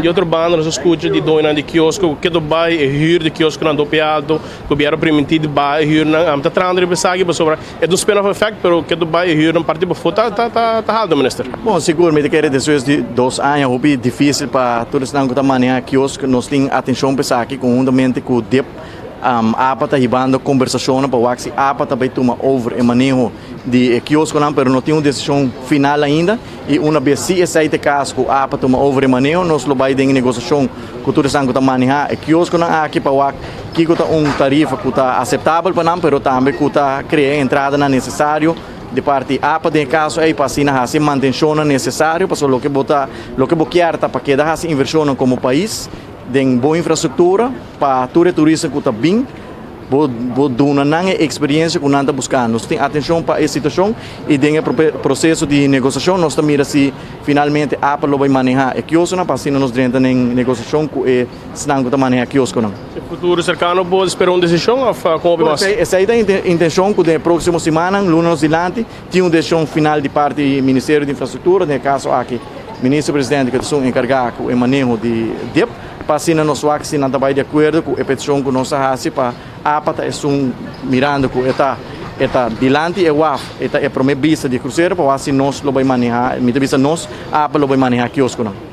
de outra banda nós escuta de dona de quiosco que do bai e hyr de quiosco na do alto que vieram permitido bai hyr na tá trando de pesagem para sobra é do spin off effect pero que do bai e hyr na parte para foto tá haldo minister. Bom, seguramente que depois de 2 anos houve difícil para todos não que manejar quiosco nós tem atenção pesagem conjuntamente com o DEP apa tá ribando conversação para o axi apa também toma over e manejo de quiosco não, pero não tem uma decisão final ainda e uma vez se esse caso com apa toma over e manejo nós lo vai em negociação com todos não que manejar e quiosco não aqui para o axi que tá tarifa que tá aceitável para não, pero também que tá criar entrada na necessário de parte apa de caso aí para assim assim manutenção necessário para lo que botar lo que boquear tá para que dar assim inversão como país tem boa infraestrutura para turismo que está bem, vou dar uma experiência que nós estamos buscando. Nós temos atenção para essa situação e tem o processo de negociação. Nós também se finalmente a Apple vai manejar o quiosco, para assim nós entramos em negociação com o Senado que maneja o quiosco. No futuro cercano pode esperar uma decisão ou como vamos? Essa é a intenção que na próxima semana, lunes adiante, tem uma decisão final de parte do Ministério da Infraestrutura, no caso aqui, Ministro-Presidente que está encarregado com o manejo de DEP. Para assim nós vamos se não de acordo com a petição que nós fazemos para a APA estão mirando com esta dilante e o esta é promessa de cruzeiro para assim nós lo vai manejar, me visa nós a APA lo vai manejar quiosco não.